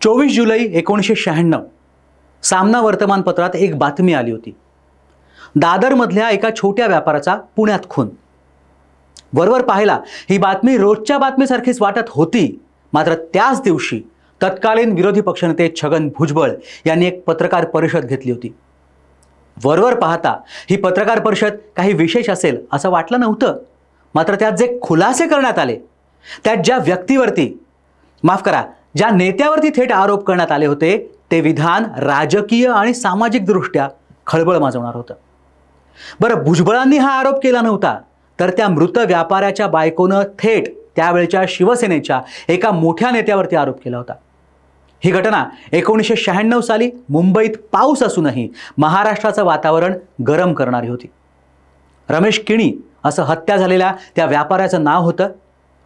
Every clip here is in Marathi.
24 जुलै 1996 सामना वर्तमानपत्रात एक बातमी आली होती। दादरमधल्या एका छोट्या व्यापाराचा पुण्यात खून। वरवर पाहायला ही बातमी रोजच्या बातमीसारखीच वाटत होती, मात्र त्याच दिवशी तत्कालीन विरोधी पक्षनेते छगन भुजबळ यांनी एक पत्रकार परिषद घेतली होती। वरवर पाहता ही पत्रकार परिषद काही विशेष असेल असं वाटलं नव्हतं, मात्र त्यात जे खुलासे करण्यात आले, त्यात ज्या व्यक्तीवरती ज्या नेत्यावरती थेट आरोप करण्यात आले होते, ते विधान राजकीय आणि सामाजिक दृष्ट्या खळबळ माजवणार होतं। बरं, भुजबळांनी हा आरोप केला नव्हता, तर त्या मृत व्यापाऱ्याच्या बायकोनं थेट त्यावेळच्या शिवसेनेच्या एका मोठ्या नेत्यावरती आरोप केला होता। ही घटना 1996 साली मुंबईत पाऊस असूनही महाराष्ट्राचं वातावरण गरम करणारी होती। रमेश किणी असं हत्या झालेल्या त्या व्यापाऱ्याचं नाव होतं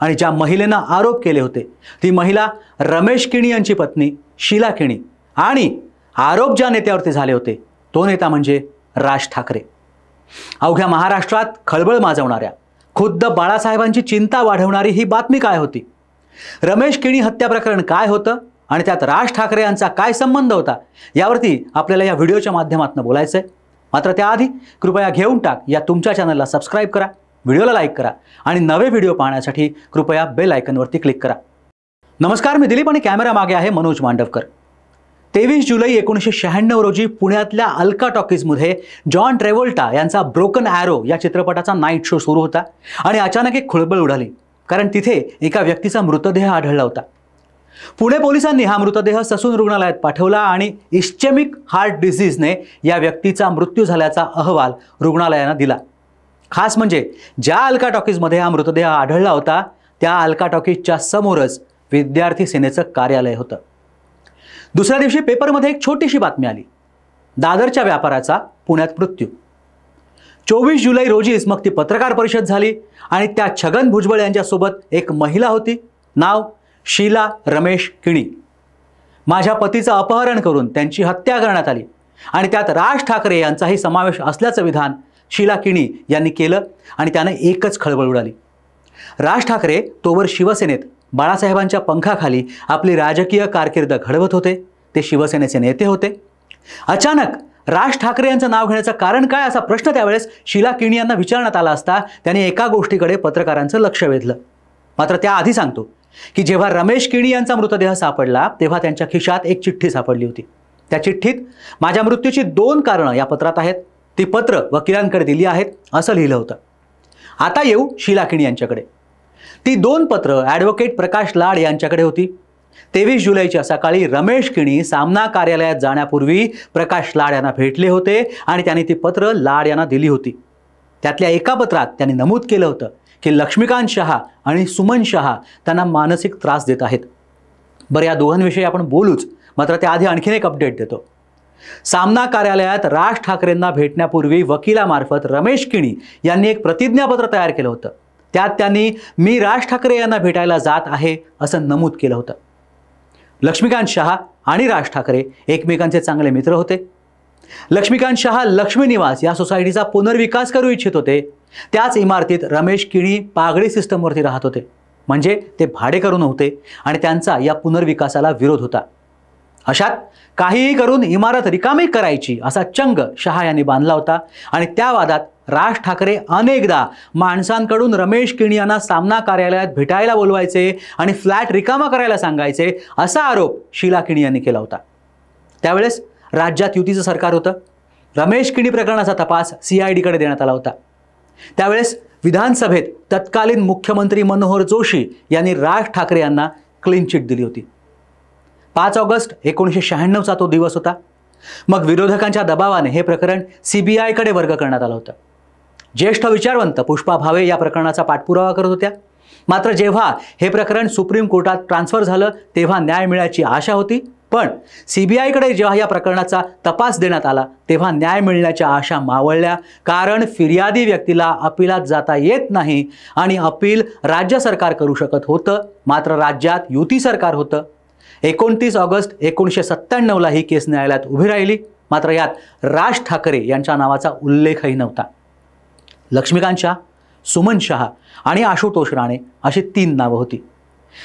आणि ज्या महिलेनं आरोप केले होते ती महिला रमेश किणी यांची पत्नी शीला किणी, आणि आरोप ज्या नेत्यावरती झाले होते तो नेता म्हणजे राज ठाकरे। अवघ्या महाराष्ट्रात खळबळ माजवणाऱ्या, खुद्द बाळासाहेबांची चिंता वाढवणारी ही बातमी काय होती? रमेश किणी हत्या प्रकरण काय होतं आणि त्यात राज ठाकरे यांचा काय संबंध होता, यावरती आपल्याला या व्हिडिओच्या माध्यमातून बोलायचं आहे। मात्र त्याआधी कृपया घेऊन टाक या तुमच्या चॅनलला सबस्क्राईब करा, व्हिडिओला लाईक करा आणि नवे व्हिडिओ पाहण्यासाठी कृपया बेल आयकॉनवरती क्लिक करा। नमस्कार, मी दिलीप आणि कॅमेरा मागे आहे मनोज मांडवकर। 23 जुलै 1996 रोजी पुण्यातल्या अल्का टॉकीजमध्ये जॉन ट्रेव्होल्टा यांचा ब्रोकन ॲरो या चित्रपटाचा नाईट शो सुरू होता आणि अचानक एक खळबळ उडाली, कारण तिथे एका व्यक्तीचा मृतदेह आढळला होता। पुणे पोलिसांनी हा मृतदेह ससून रुग्णालयात पाठवला आणि इस्चेमिक हार्ट डिसीजने या व्यक्तीचा मृत्यू झाल्याचा अहवाल रुग्णालयानं दिला। खास म्हणजे ज्या अल्का टॉकीजमध्ये हा मृतदेह आढळला होता त्या अल्का टॉकीजच्या समोरच विद्यार्थी सेनेचं कार्यालय होतं। दुसऱ्या दिवशी पेपरमध्ये एक छोटीशी बातमी आली, दादरच्या व्यापाराचा पुण्यात मृत्यू। 24 जुलै रोजीच मग ती पत्रकार परिषद झाली आणि त्या छगन भुजबळ यांच्यासोबत एक महिला होती, नाव शीला रमेश किणी। माझ्या पतीचं अपहरण करून त्यांची हत्या करण्यात आली आणि त्यात राज ठाकरे यांचाही समावेश असल्याचं विधान शीला किणी यांनी केलं आणि त्याने एकच खळबळ उडाली। राज ठाकरे तोवर शिवसेनेत बाळासाहेबांच्या पंखाखाली आपली राजकीय कारकीर्द घडवत होते, ते शिवसेनेचे नेते होते। अचानक राज ठाकरे यांचं नाव घेण्याचं कारण काय, असा प्रश्न त्यावेळेस शीला किणी यांना विचारण्यात आला असता त्यांनी एका गोष्टीकडे पत्रकारांचं लक्ष वेधलं। मात्र त्याआधी सांगतो की जेव्हा रमेश किणी यांचा मृतदेह सापडला तेव्हा त्यांच्या खिशात एक चिठ्ठी सापडली होती। त्या चिठ्ठीत माझ्या मृत्यूची 2 कारणं या पत्रात आहेत, ती पत्र वकिलांकडे दिली आहेत असं लिहिलं होतं। आता येऊ शीला किणी यांच्याकडे। ती 2 पत्र ॲडव्होकेट प्रकाश लाड यांच्याकडे होती। 23 जुलैच्या सकाळी रमेश किणी सामना कार्यालयात जाण्यापूर्वी प्रकाश लाड यांना भेटले होते आणि त्यांनी ती पत्र लाड यांना दिली होती। त्यातल्या एका पत्रात त्यांनी नमूद केलं होतं की लक्ष्मीकांत शहा आणि सुमन शहा त्यांना मानसिक त्रास देत आहेत। बरं, या दोघांविषयी आपण बोलूच, मात्र त्याआधी आणखीन एक अपडेट देतो। सामना कार्यालयात राज ठाकरेंना भेटण्यापूर्वी वकिलामार्फत रमेश किणी यांनी एक प्रतिज्ञापत्र तयार केलं होतं। त्यात त्यांनी मी राज ठाकरे यांना भेटायला जात आहे असं नमूद केलं होतं। लक्ष्मीकांत शहा आणि राज ठाकरे एकमेकांचे चांगले मित्र होते। लक्ष्मीकांत शहा लक्ष्मी निवास या सोसायटीचा पुनर्विकास करू इच्छित होते। त्याच इमारतीत रमेश किणी पागडी सिस्टमवरती राहत होते, म्हणजे ते भाडेकरू नव्हते आणि त्यांचा या पुनर्विकासाला विरोध होता। अशात काहीही करून इमारत रिकामी करायची असा चंग शहा यांनी बांधला होता आणि त्या वादात राज ठाकरे अनेकदा माणसांकडून रमेश किणी यांना सामना कार्यालयात भेटायला बोलवायचे आणि फ्लॅट रिकामा करायला सांगायचे असा आरोप शीला किणी यांनी केला होता। त्यावेळेस राज्यात युतीचं सरकार होतं। रमेश किणी प्रकरणाचा तपास CIDकडे देण्यात आला होता। त्यावेळेस विधानसभेत तत्कालीन मुख्यमंत्री मनोहर जोशी यांनी राज ठाकरे यांना क्लीन चिट दिली होती। 5 ऑगस्ट 1996चा तो दिवस होता। मग विरोधकांच्या दबावाने हे प्रकरण CBIकडे वर्ग करण्यात आलं होतं। ज्येष्ठ विचारवंत पुष्पा भावे या प्रकरणाचा पाठपुरावा करत होत्या। मात्र जेव्हा हे प्रकरण सुप्रीम कोर्टात ट्रान्सफर झालं तेव्हा न्याय मिळायची आशा होती, पण CBIकडे जेव्हा या प्रकरणाचा तपास देण्यात आला तेव्हा न्याय मिळण्याच्या आशा मावळल्या, कारण फिर्यादी व्यक्तीला अपीलात जाता येत नाही आणि अपील राज्य सरकार करू शकत होतं, मात्र राज्यात युती सरकार होतं। 29 ऑगस्ट 1997ला ही केस न्यायालयात उभी राहिली, मात्र यात राज ठाकरे यांच्या नावाचा उल्लेखही नव्हता। लक्ष्मीकांत शहा, सुमन शहा आणि आशुतोष राणे अशी 3 नावं होती।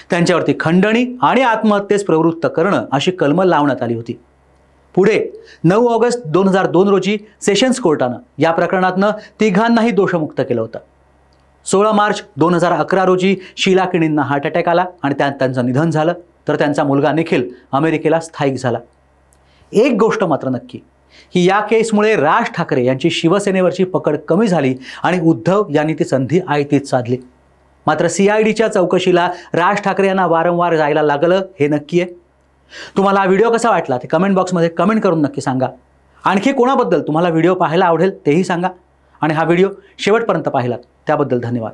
त्यांच्यावरती खंडणी आणि आत्महत्येस प्रवृत्त करणं अशी कलमं लावण्यात आली होती. पुढे 9 ऑगस्ट 2002 रोजी सेशन्स कोर्टानं या प्रकरणातनं तिघांनाही दोषमुक्त केलं होतं. 16 मार्च 2011 रोजी शीला किणींना हार्ट अटॅक आला आणि त्यात त्यांचं निधन झालं, तर त्यांचा मुलगा निखिल अमेरिकेला स्थायिक झाला. एक गोष्ट मात्र नक्की की या केसमुळे राज ठाकरे यांची शिवसेनेवरची पकड कमी झाली आणि उद्धव यांनी ती संधी आयतीच साधली. मात्र CIDच्या चौकशीला राज ठाकरे यांना वारंवार जायला लागलं हे नक्की आहे. तुम्हाला हा व्हिडिओ कसा वाटला ते कमेंट बॉक्समध्ये कमेंट करून नक्की सांगा. आणखी कोणाबद्दल तुम्हाला व्हिडिओ पाहायला आवडेल तेही सांगा. आणि हा व्हिडिओ शेवटपर्यंत पाहिलात त्याबद्दल धन्यवाद.